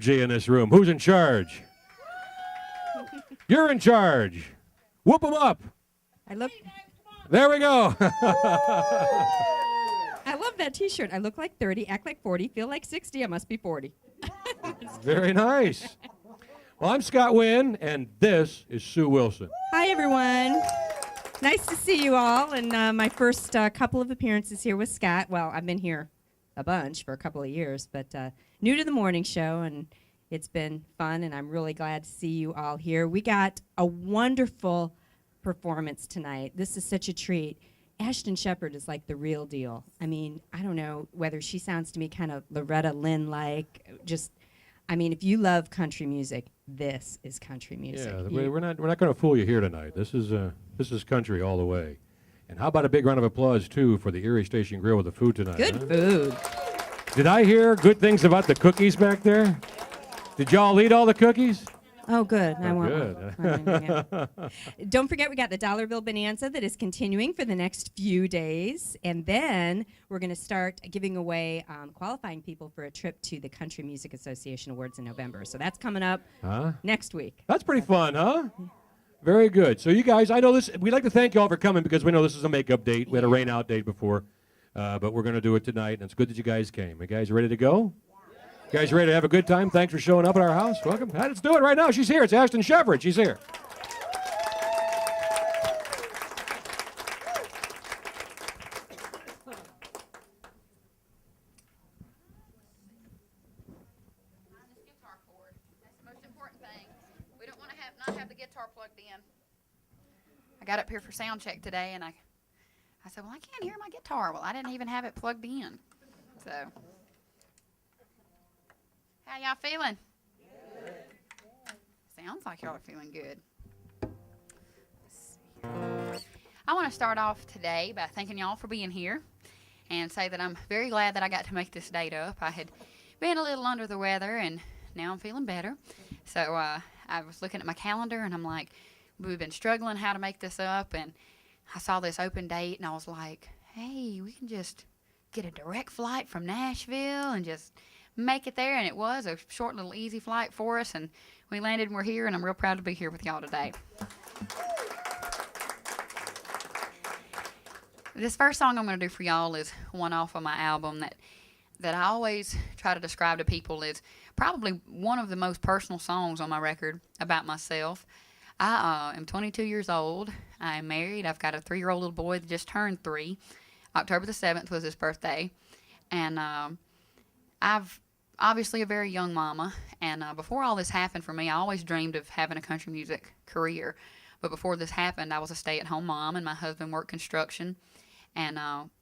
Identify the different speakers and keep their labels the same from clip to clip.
Speaker 1: energy in this room. Who's in charge? You're in charge. Whoop them up. There we go.
Speaker 2: I love that T-shirt. I look like 30, act like 40, feel like 60. I must be 40.
Speaker 1: Very nice. Well, I'm Scott Wynn, and this is Sue Wilson.
Speaker 2: Hi, everyone. Nice to see you all. And my first couple of appearances here with Scott. Well, I've been here a bunch for a couple of years, but new to the morning show, and it's been fun, and I'm really glad to see you all here. We got a wonderful performance tonight. This is such a treat. Ashton Shepherd is like the real deal. I mean, I don't know whether she sounds to me kind of Loretta Lynn-like. I mean, if you love country music, this is country music.
Speaker 1: Yeah, we're not going to fool you here tonight. This is country all the way. And how about a big round of applause too for the Erie Station Grill with the food tonight?
Speaker 2: Good food.
Speaker 1: Did I hear good things about the cookies back there? Did y'all eat all the cookies?
Speaker 2: Oh, good. I want
Speaker 1: good.
Speaker 2: one. Don't forget, we got the Dollar Bill Bonanza that is continuing for the next few days. And then we're going to start giving away qualifying people for a trip to the Country Music Association Awards in November. So that's coming up next week.
Speaker 1: That's pretty fun, huh? Very good. So you guys, I know this. We'd like to thank you all for coming because we know this is a makeup date. We had a rain out date before, but we're going to do it tonight. And it's good that you guys came. You guys ready to go? You guys ready to have a good time? Thanks for showing up at our house. Welcome. Let's do it right now. She's here. It's Ashton Shepherd. She's here.
Speaker 3: I got up here for sound check today, and I said, well, I can't hear my guitar. Well, I didn't even have it plugged in. So, how y'all feeling? Good. Sounds like y'all are feeling good. I want to start off today by thanking y'all for being here and say that I'm very glad that I got to make this date up. I had been a little under the weather, and now I'm feeling better. So I was looking at my calendar, and I'm like, we've been struggling how to make this up, and I saw this open date, and I was like, hey, we can just get a direct flight from Nashville and just make it there. And it was a short little easy flight for us, and we landed and we're here, and I'm real proud to be here with y'all today. This first song I'm going to do for y'all is one off of my album that I always try to describe to people as probably one of the most personal songs on my record about myself. I am 22 years old. I am married. I've got a 3-year-old little boy that just turned 3. October the 7th was his birthday. And I've obviously a very young mama. And before all this happened for me, I always dreamed of having a country music career. But before this happened, I was a stay-at-home mom, and my husband worked construction. And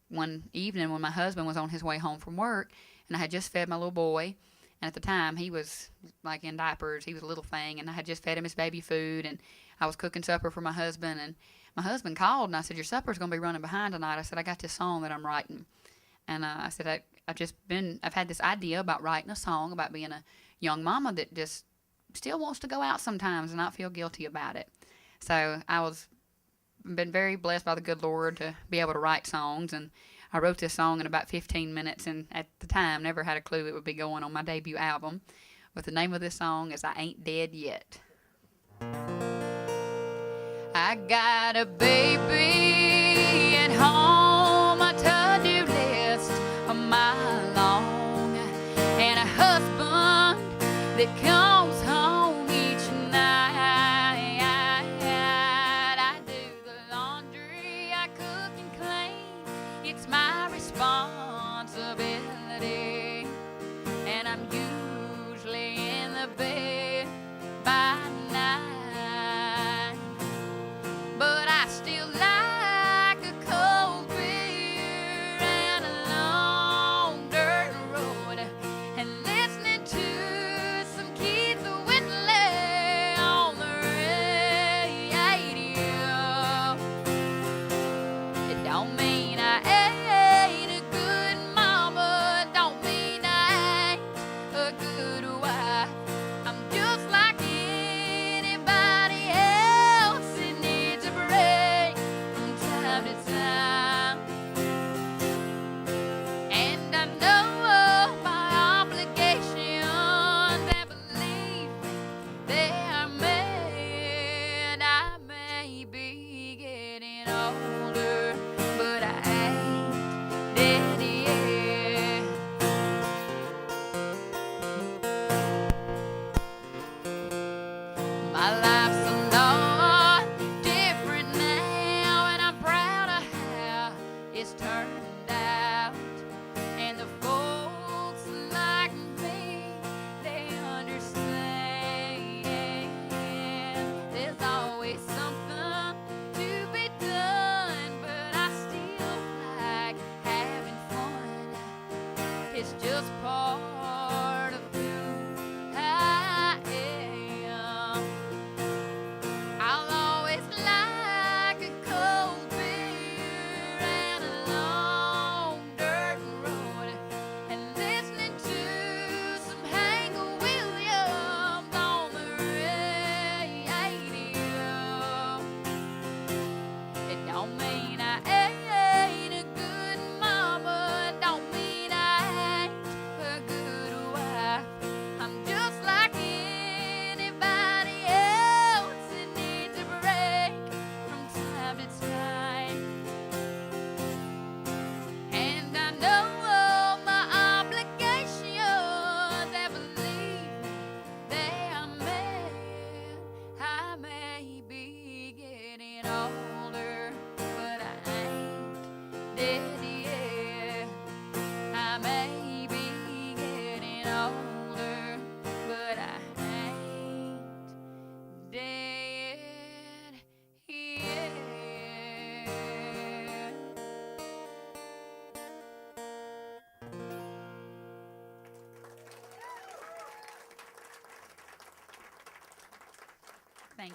Speaker 3: one evening when my husband was on his way home from work, and I had just fed my little boy, and at the time, he was like in diapers. He was a little thing, and I had just fed him his baby food, and I was cooking supper for my husband, and my husband called, and I said, your supper's going to be running behind tonight. I said, I got this song that I'm writing. And I said, I've had this idea about writing a song about being a young mama that just still wants to go out sometimes and not feel guilty about it. So been very blessed by the good Lord to be able to write songs, and I wrote this song in about 15 minutes, and at the time, never had a clue it would be going on my debut album. But the name of this song is I Ain't Dead Yet. I got a baby at home, a to-do list a mile long, and a husband that comes home each night. I do the laundry, I cook and clean. It's my responsibility, and I'm usually in the bed by night. But I still like a cold beer and a long dirt road, and listening to some Keith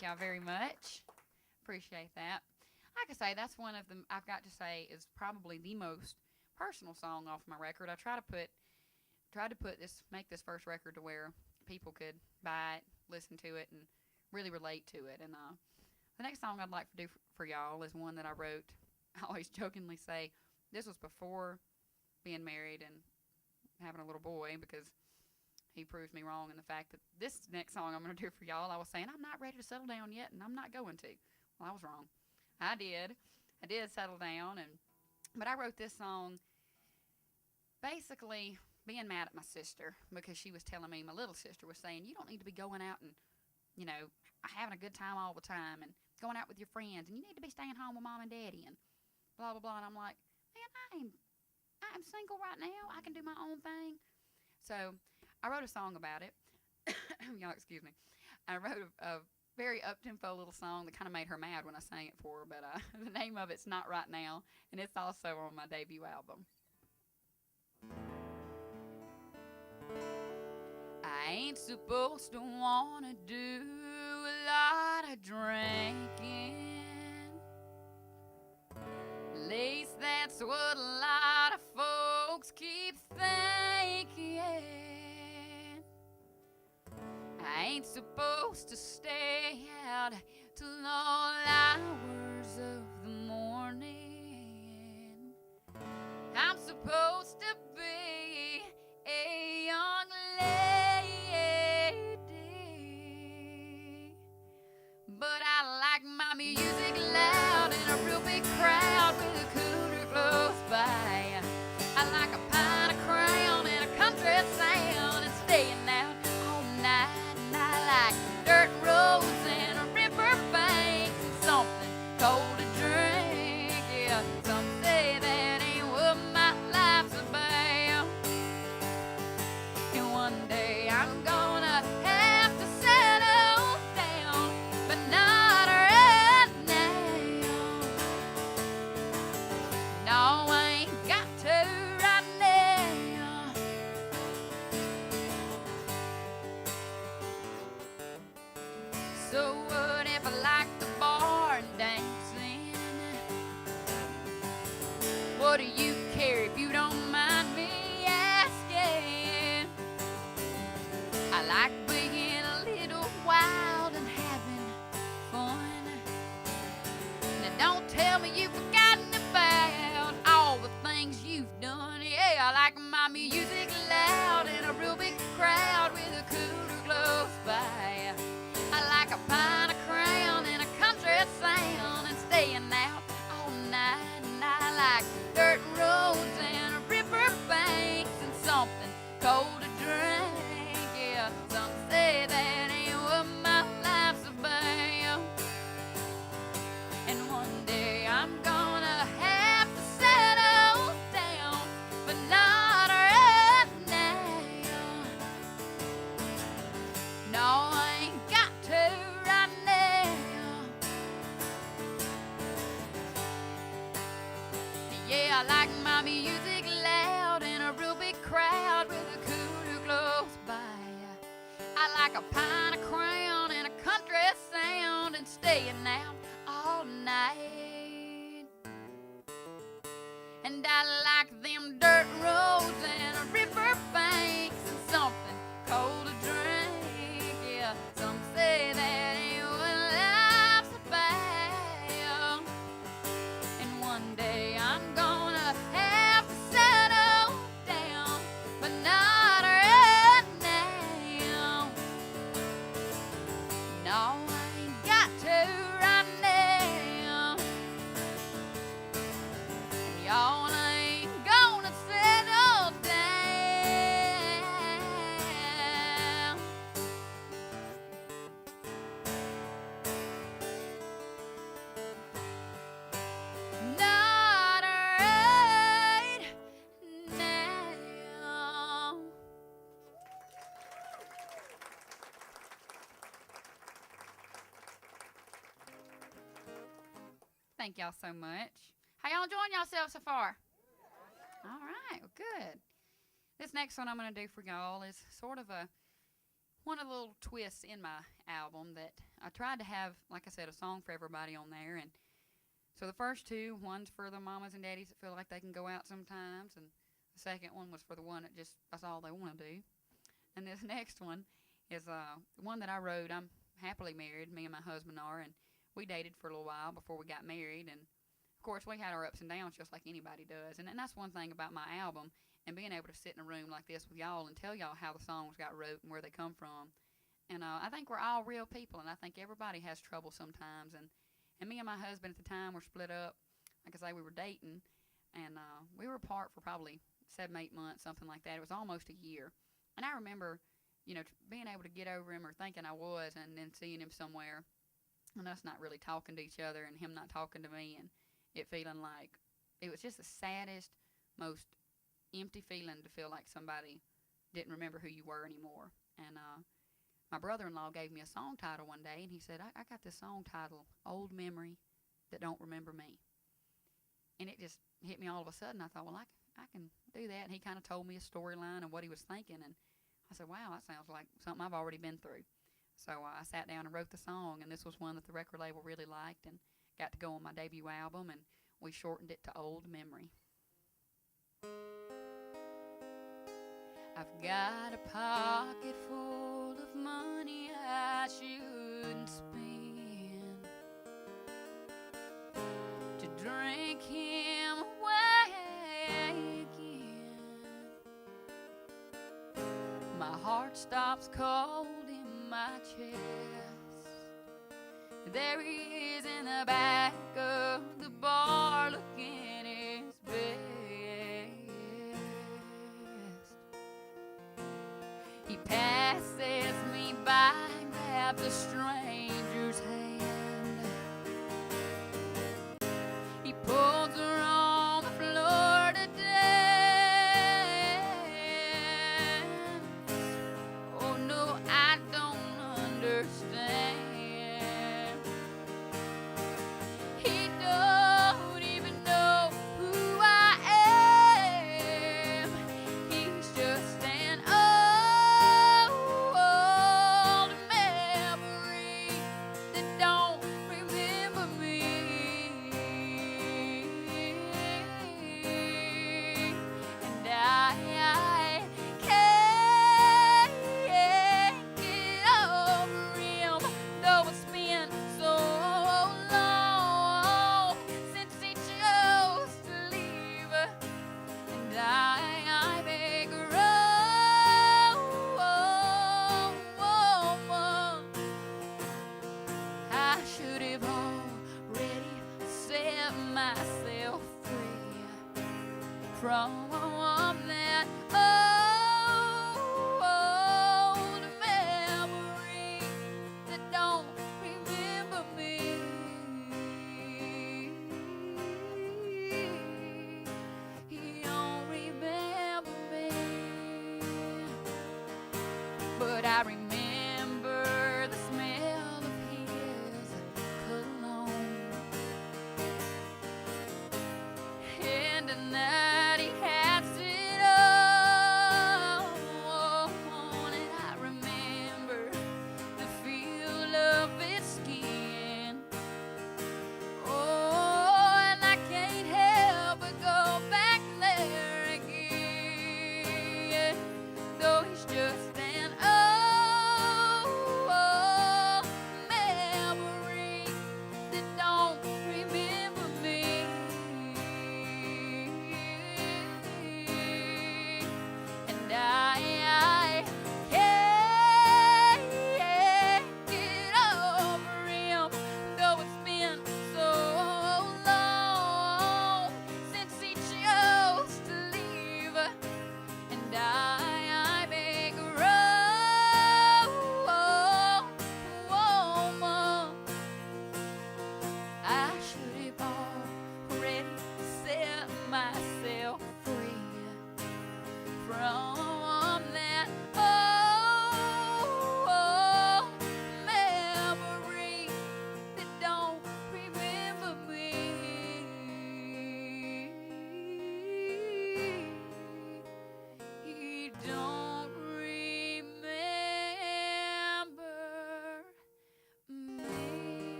Speaker 3: Thank y'all very much. Appreciate that. Like I say, that's one of them. I've got to say is probably the most personal song off my record. I tried to make this first record to where people could buy it, listen to it, and really relate to it. And the next song I'd like to do for y'all is one that I wrote. I always jokingly say this was before being married and having a little boy, because he proves me wrong in the fact that this next song I'm going to do for y'all, I was saying I'm not ready to settle down yet, and I'm not going to. Well, I was wrong. I did settle down, but I wrote this song basically being mad at my sister, because she was telling me, my little sister was saying, you don't need to be going out and, having a good time all the time and going out with your friends, and you need to be staying home with mom and daddy and blah, blah, blah. And I'm like, man, I'm single right now. I can do my own thing. So I wrote a song about it. Y'all excuse me. I wrote a very up-tempo little song that kind of made her mad when I sang it for her, but the name of it's Not Right Now, and it's also on my debut album. I ain't supposed to want to do a lot of drinking. At least that's what a lot of folks keep thinking. I ain't supposed to stay out till all hours of the morning. I'm supposed to be a young lady, but I like my music loud in a real big crowd with a cooler close by. I like a pint of Crown and a country sound and staying out all night. And I like dirt roads and a river banks and something cold to drink. Yeah, some say that ain't what my life's about. And one day I'm gonna have to settle down, but not right now. No, I ain't got to right now. So what if I like the bar and dancing? What do you care if you don't mind me asking? I like being a little wild and having fun. Now don't tell me you've forgotten about all the things you've done. Yeah, I like my music loud in a real big crowd with a cooler close by. I like a pint of Crown and a country sound and staying out all night. And I like dirt roads and river banks and something cold to drink. Yeah, some say that ain't what my life's about. And one day I'm gonna have to settle down, but not right now. No, I ain't got to right now. Yeah, I like my music loud in a real big crowd with a cooler close by. I like a pint of Crown and a country sound and staying out all night. And I like them dirt roads and a river banks and something cold to drink. Yeah, some say that ain't what life's about. And one day I'm gonna have to settle down, but not right now. No, I ain't got to right now. And y'all ain't gonna settle down. Not right now. Thank y'all so much. How y'all enjoying yourselves so far? All right, well, good. This next one I'm going to do for y'all is sort of one of the little twists in my album that I tried to have, like I said, a song for everybody on there. And so the first two, one's for the mamas and daddies that feel like they can go out sometimes, and the second one was for the one that just, that's all they want to do. And this next one is one that I wrote. I'm happily married, me and my husband are, and we dated for a little while before we got married. And, of course, we had our ups and downs just like anybody does. And that's one thing about my album, and being able to sit in a room like this with y'all and tell y'all how the songs got wrote and where they come from. And I think we're all real people, and I think everybody has trouble sometimes. And me and my husband at the time were split up. Like I say, we were dating, and we were apart for probably 7, 8 months, something like that. It was almost a year. And I remember, you know, being able to get over him, or thinking I was, and then seeing him somewhere, and us not really talking to each other, and him not talking to me, and it feeling like it was just the saddest, most empty feeling to feel like somebody didn't remember who you were anymore. And my brother-in-law gave me a song title one day, and he said, I got this song title, Old Memory That Don't Remember Me. And it just hit me all of a sudden. I thought, well, I can do that. And he kind of told me a storyline of what he was thinking, and I said, wow, that sounds like something I've already been through. So I sat down and wrote the song, and this was one that the record label really liked and got to go on my debut album, and we shortened it to Old Memory. I've got a pocket full of money I shouldn't spend to drink him away again. My heart stops cold in my chest. There he is in the back of the bar looking his best. He passes me by and grabs a stranger's hand. He pulls her on the floor to dance. Oh no, I don't understand. He don't even know who I am. He's just an old memory that don't remember me. And I can't get over him, though it's been so long since he chose to leave. And I beg her, I should have already set myself free from that old memory that don't remember me. He don't remember me, but I remember the smell of his cologne, and the night he had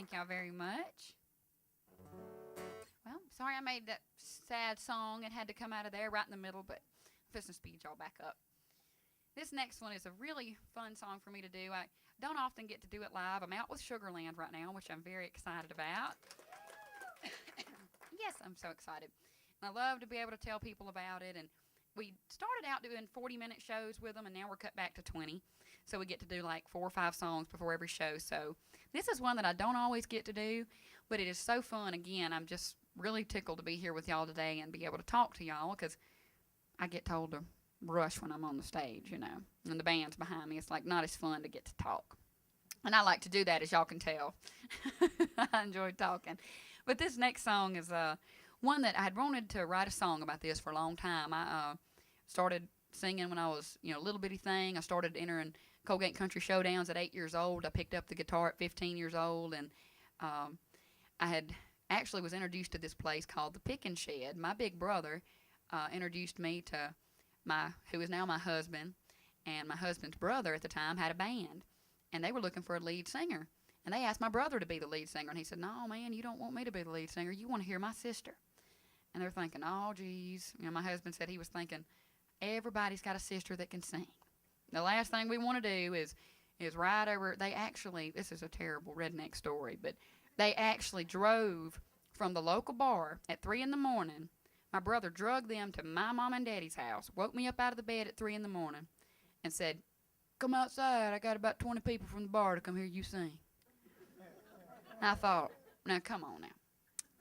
Speaker 3: Thank y'all very much. Well, sorry I made that sad song. It had to come out of there right in the middle, but I'm fixing to speed y'all back up. This next one is a really fun song for me to do. I don't often get to do it live. I'm out with Sugarland right now, which I'm very excited about. Yes, I'm so excited. And I love to be able to tell people about it. And we started out doing 40-minute shows with them, and now we're cut back to 20. So we get to do like 4 or 5 songs before every show. So this is one that I don't always get to do, but it is so fun. Again, I'm just really tickled to be here with y'all today and be able to talk to y'all, because I get told to rush when I'm on the stage, you know, and the band's behind me. It's like not as fun to get to talk. And I like to do that, as y'all can tell. I enjoy talking. But this next song is one that I had wanted to write a song about this for a long time. I started singing when I was, a little bitty thing. I started entering Colgate Country Showdowns at 8 years old. I picked up the guitar at 15 years old, and I had actually was introduced to this place called the Pickin' Shed. My big brother introduced me to who is now my husband, and my husband's brother at the time had a band, and they were looking for a lead singer. And they asked my brother to be the lead singer, and he said, "No, man, you don't want me to be the lead singer. You want to hear my sister." And they're thinking, "Oh, geez." My husband said he was thinking, everybody's got a sister that can sing. The last thing we want to do is ride over. They actually, this is a terrible redneck story, but they actually drove from the local bar at 3 in the morning. My brother drugged them to my mom and daddy's house, woke me up out of the bed at 3 in the morning, and said, "Come outside. I got about 20 people from the bar to come hear you sing." I thought, now come on now.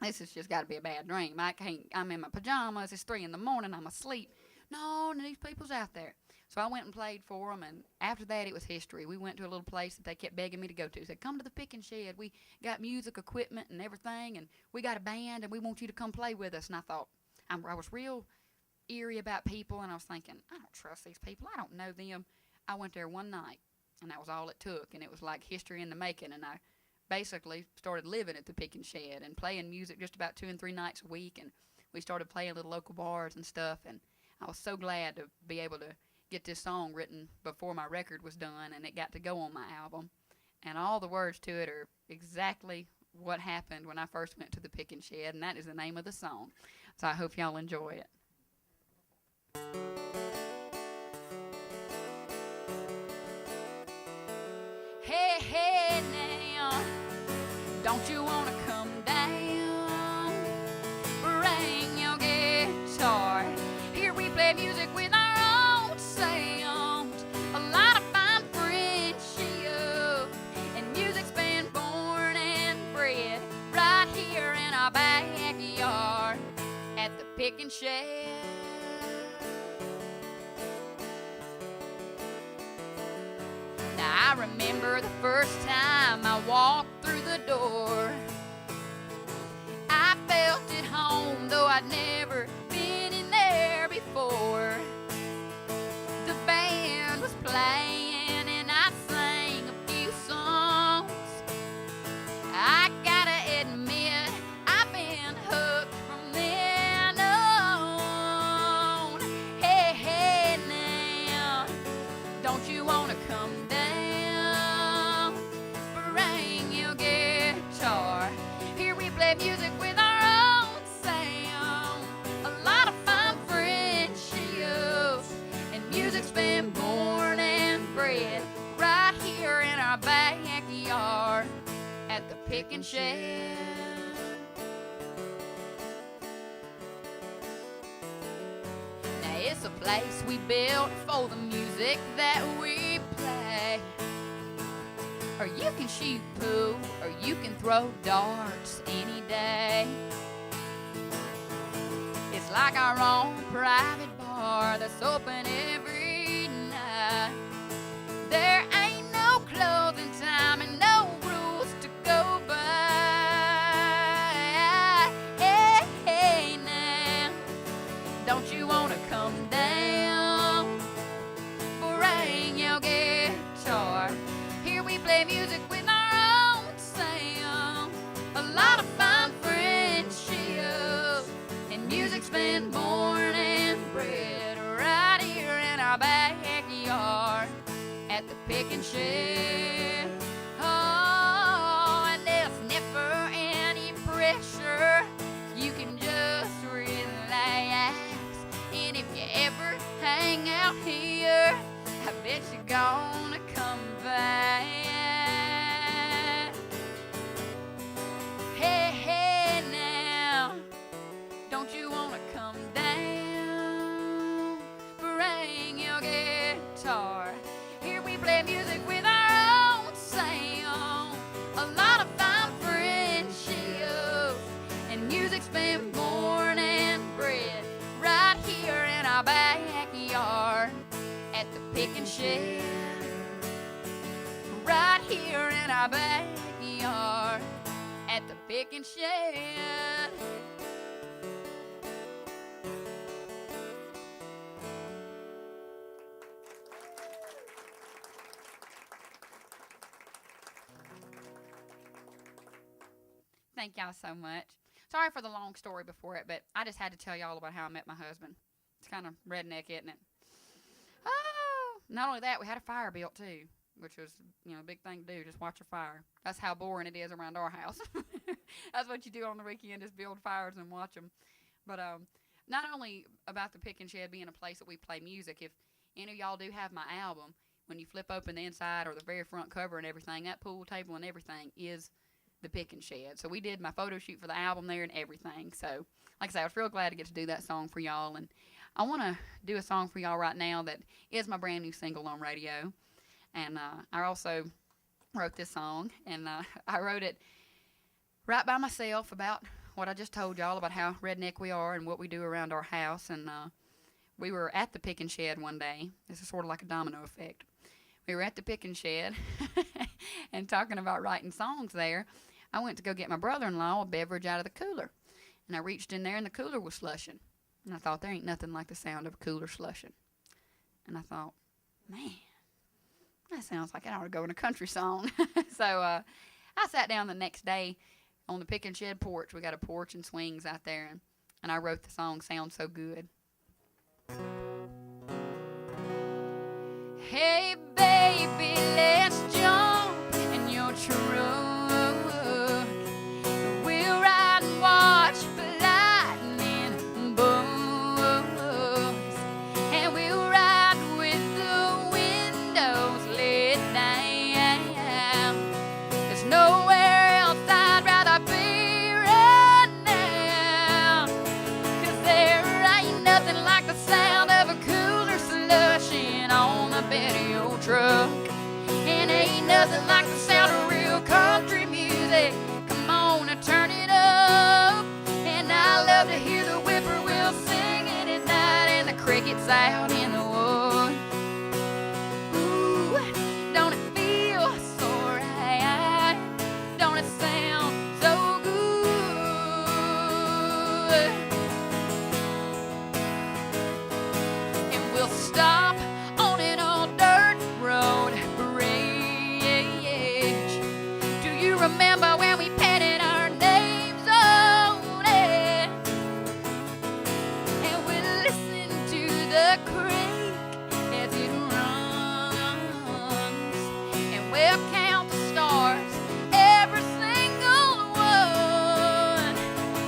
Speaker 3: This has just got to be a bad dream. I'm in my pajamas. It's 3 in the morning. I'm asleep. No, these people's out there. So I went and played for them, and after that, it was history. We went to a little place that they kept begging me to go to. They said, "Come to the Pickin' Shed. We got music equipment and everything, and we got a band, and we want you to come play with us." And I thought, I was real eerie about people, and I was thinking, I don't trust these people. I don't know them. I went there one night, and that was all it took, and it was like history in the making, and I basically started living at the Pickin' Shed and playing music just about 2 and 3 nights a week, and we started playing little local bars and stuff, and I was so glad to be able to get this song written before my record was done, and it got to go on my album, and all the words to it are exactly what happened when I first went to the Pickin' Shed, and that is the name of the song. So I hope y'all enjoy it. Hey, hey, now, don't you want to come down? Bring your guitar. Here we play music with our own sound. A lot of fine friendship, and music's been born and bred right here in our backyard at the Pickin' Shed. Now I remember the first time I walked through the door. I felt at home, though I'd never been in there before. The band was playing and I sang a few songs. I gotta admit, I've been hooked from then on. Hey, hey, now, don't you wanna come down? Bring your guitar. Here we play music with our own sound. A lot of fun friendships, and music's been born and bred right here in our backyard at the Pickin' Shed. Now it's a place we built for the music that we play. Or you can shoot pool, or you can throw darts any day. It's like our own private bar that's open every night. There ain't no closing time and no rules to go by. Hey, hey, now, don't you wanna come down? Bring your guitar. Here we play music with our own sound. A lot of fine friendships, and music's been born and bred right here in our backyard at the Pickin' Shed. Oh, and there's Bet you're gonna come back. Hey, hey now, don't you wanna come down? Bring your guitar. Here we play music with our own sound. A lot of fine friendships, and music's been born and bred right here in our backyard at the Pickin' Shed. Right here in our backyard at the Pickin' Shed. Thank y'all so much. Sorry for the long story before it, but I just had to tell y'all about how I met my husband. It's kind of redneck, isn't it? Oh, not only that, we had a fire built too, which was, a big thing to do, just watch a fire. That's how boring it is around our house. That's what you do on the weekend, is build fires and watch them. But not only about the Pickin' Shed being a place that we play music, if any of y'all do have my album, when you flip open the inside or the very front cover and everything, that pool table and everything is the Pickin' Shed. So we did my photo shoot for the album there and everything. So, like I said, I was real glad to get to do that song for y'all. And I want to do a song for y'all right now that is my brand new single on radio. And I also wrote this song, and I wrote it right by myself about what I just told y'all about how redneck we are and what we do around our house. And we were at the Pickin' Shed one day. This is sort of like a domino effect. We were at the Pickin' Shed and talking about writing songs there. I went to go get my brother-in-law a beverage out of the cooler. And I reached in there, and the cooler was slushing. And I thought, there ain't nothing like the sound of a cooler slushing. And I thought, man, that sounds like it ought to go in a country song. So I sat down the next day on the Pickin' Shed porch. We got a porch and swings out there. And I wrote the song, Sounds So Good. Hey, baby, let's jump in your truck. We'll ride and watch the lightning bugs. And we'll ride with the windows lit down. There's nowhere else I'd rather be right now. 'Cause there ain't nothing like the sound of a cooler slushing on the bed of your truck. And ain't nothing like the sound of real country music. Come on and turn it up. And I love to hear the whippoorwill singing at night and the crickets out in the woods. Ooh, don't it feel so right? Don't it sound so good? And we'll stop on an old dirt road bridge. Do you remember when we painted our names on it? And we listen to the creek as it runs. And we'll count the stars, every single one.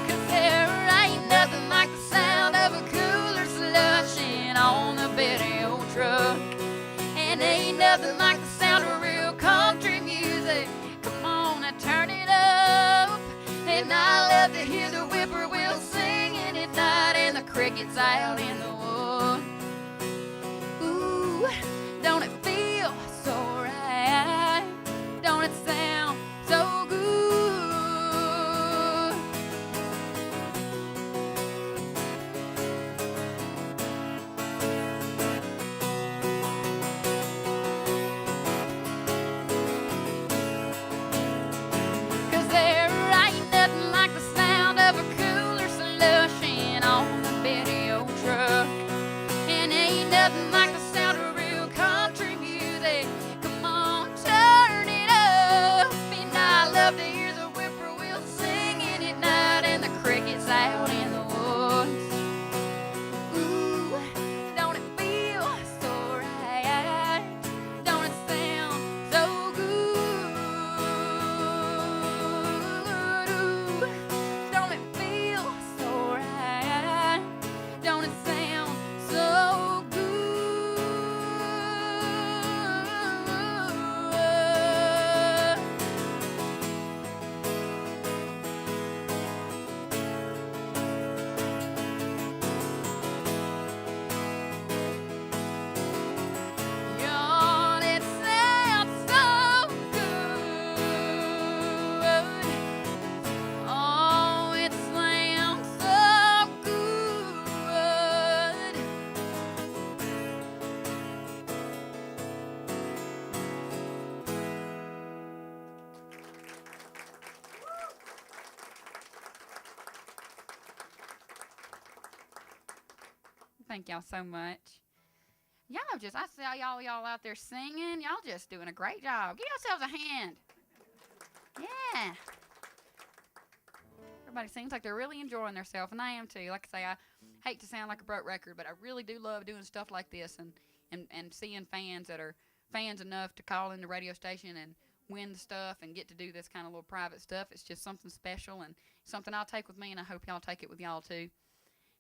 Speaker 3: 'Cause there ain't nothing like the sound of a cooler slushing on the bed of your truck. And ain't nothing like the sound of real country music. Come on and turn it up. And I love to hear the whippoorwill singing at night and the crickets out in the woods. Ooh, don't it feel so right? Don't it sound so good? Cause there ain't nothing like the sound of a cooler slushing on the bed of your truck. Thank y'all so much. Y'all just, I see y'all out there singing. Y'all just doing a great job. Give yourselves a hand. Yeah. Everybody seems like they're really enjoying themselves, and I am too. Like I say, I hate to sound like a broke record, but I really do love doing stuff like this and seeing fans that are fans enough to call in the radio station and win the stuff and get to do this kind of little private stuff. It's just something special and something I'll take with me, and I hope y'all take it with y'all too.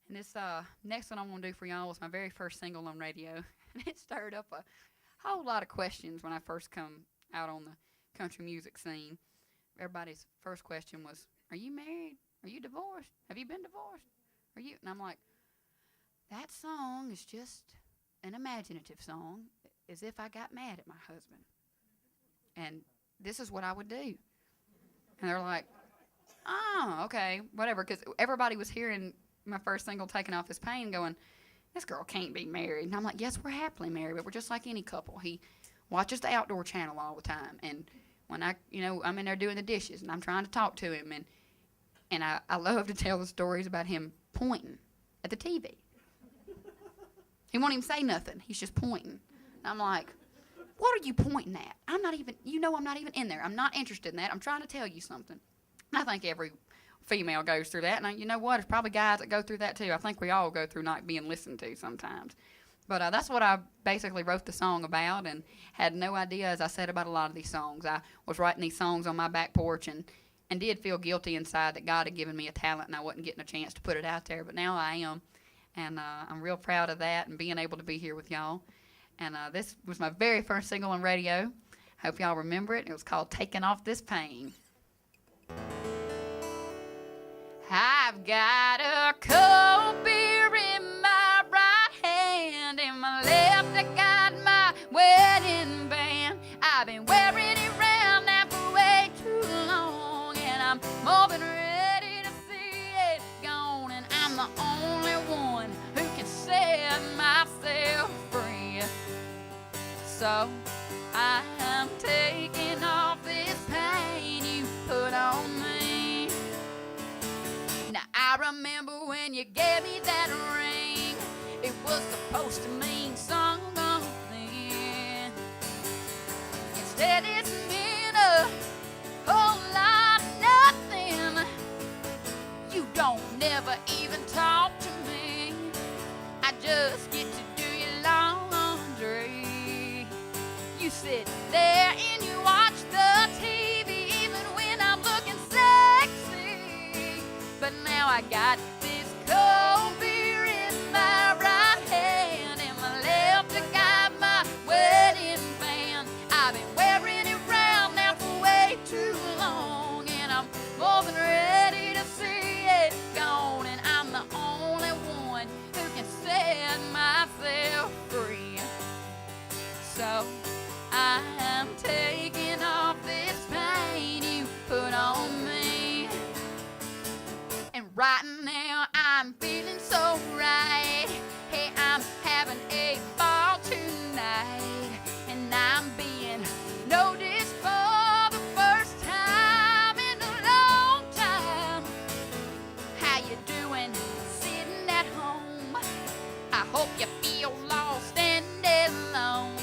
Speaker 3: And this next one I'm going to do for y'all was my very first single on radio, and it stirred up a whole lot of questions when I first come out on the country music scene. Everybody's first question was, are you married? Are you divorced? Have you been divorced? Are you? And I'm like, that song is just an imaginative song, as if I got mad at my husband. And this is what I would do. And they're like, oh, okay, whatever. Because everybody was hearing my first single, Takin Off This Pain, going, this girl can't be married. And I'm like, yes, we're happily married, but we're just like any couple. He watches the Outdoor Channel all the time. And when I'm in there doing the dishes, and I'm trying to talk to him, and I love to tell the stories about him pointing at the TV. He won't even say nothing. He's just pointing. And I'm like, what are you pointing at? I'm not even in there. I'm not interested in that. I'm trying to tell you something. And I think every female goes through that. And you know what? There's probably guys that go through that too. I think we all go through not being listened to sometimes. But that's what I basically wrote the song about, and had no idea, as I said, about a lot of these songs. I was writing these songs on my back porch and did feel guilty inside that God had given me a talent and I wasn't getting a chance to put it out there. But now I am, and I'm real proud of that and being able to be here with y'all. And this was my very first single on radio. Hope y'all remember it. It was called Takin Off This Pain. I've got a cold beer in my right hand, in my left I got my wedding band. I've been wearing it round now for way too long, and I'm more than ready to see it gone. And I'm the only one who can set myself free. So I'm taking off this pain you put on me. Now I remember when you gave me that ring, it was supposed to mean something. Instead it's meant a whole lot of nothing. You don't never even talk to me. I just get to do your laundry. You sit there and you watch the TV even when I'm looking sexy. But now I got this cold beer in my right hand, in my left I got my wedding band. I've been wearing it round now for way too long, and I'm more than ready to see it gone. And I'm the only one who can set myself free. So I'm taking off this pain you put on me. And right now I'm feeling so right. Hey, I'm having a ball tonight, and I'm being noticed for the first time in a long time. How you doing sitting at home? I hope you feel lost and alone,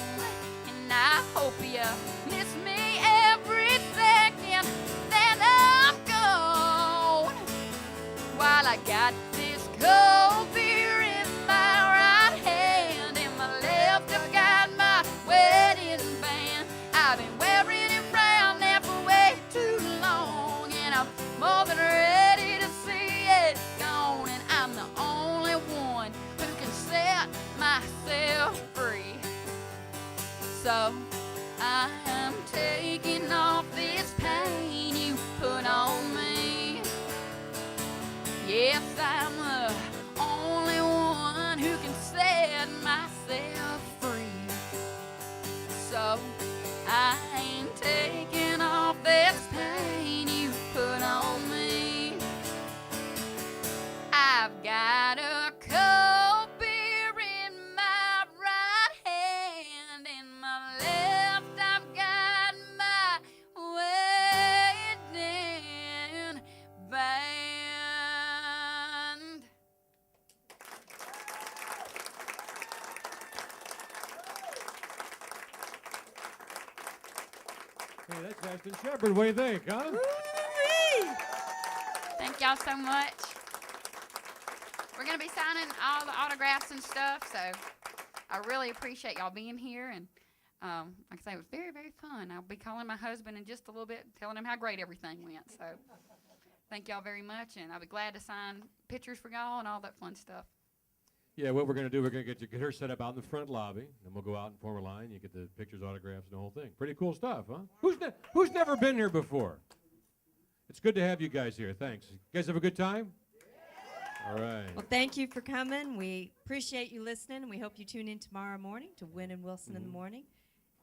Speaker 3: and I hope you miss me every second that I'm gone. While I got this cold beer in my right hand, in my left I've got my wedding band. I've been wearing it round now for way too long, and I'm more than ready to see it gone. And I'm the only one who can set myself free. So I'm taking off this pain you put on me. Yes, I'm the only one who can set myself free. So I'm taking off this pain you put on me. I've got a cold beer in my right hand, in my left I've got my
Speaker 1: Hey, that's Ashton Shepherd. What do you think, huh?
Speaker 2: Woo-wee!
Speaker 3: Thank y'all so much. We're going to be signing all the autographs and stuff, so I really appreciate y'all being here. And like I say, it was very, very fun. I'll be calling my husband in just a little bit, telling him how great everything went. So thank y'all very much, and I'll be glad to sign pictures for y'all and all that fun stuff.
Speaker 1: Yeah, what we're going to do, we're going to get her set up out in the front lobby, and we'll go out and form a line. You get the pictures, autographs, and the whole thing. Pretty cool stuff, huh? Who's never been here before? It's good to have you guys here. Thanks. You guys have a good time? All right.
Speaker 2: Well, thank you for coming. We appreciate you listening, and we hope you tune in tomorrow morning to Wynn and Wilson in the morning.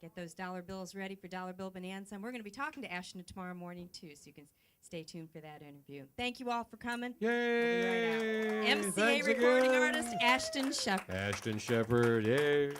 Speaker 2: Get those dollar bills ready for Dollar Bill Bonanza. And we're going to be talking to Ashton tomorrow morning, too, so you can stay tuned for that interview. Thank you all for coming.
Speaker 1: Yay!
Speaker 2: We'll be right out. MCA
Speaker 1: Thanks
Speaker 2: recording
Speaker 1: again.
Speaker 2: artist, Ashton Shepherd.
Speaker 1: Ashton Shepherd, yay.